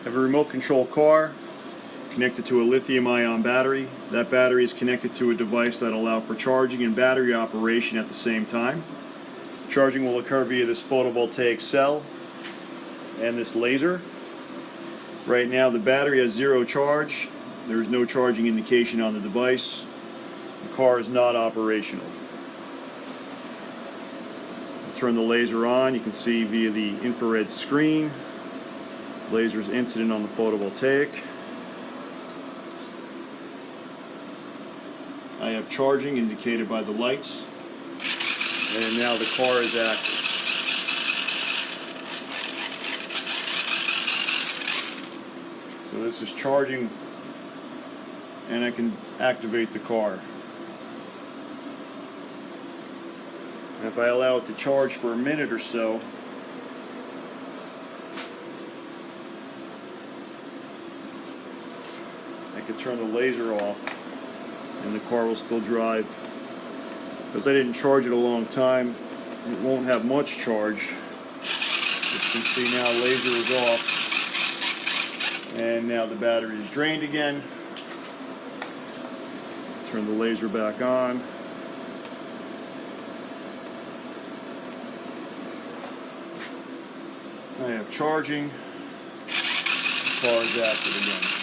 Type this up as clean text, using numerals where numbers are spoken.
I have a remote control car connected to a lithium-ion battery. That battery is connected to a device that allows for charging and battery operation at the same time. Charging will occur via this photovoltaic cell and this laser. Right now the battery has zero charge. There is no charging indication on the device. The car is not operational. I'll turn the laser on. You can see via the infrared screen. Laser is incident on the photovoltaic. I have charging indicated by the lights. And now the car is active. So this is charging, and I can activate the car. And if I allow it to charge for a minute or so, I can turn the laser off and the car will still drive. Because I didn't charge it a long time, it won't have much charge. As you can see now, laser is off. And now the battery is drained again. Turn the laser back on. I have charging. The car is active again.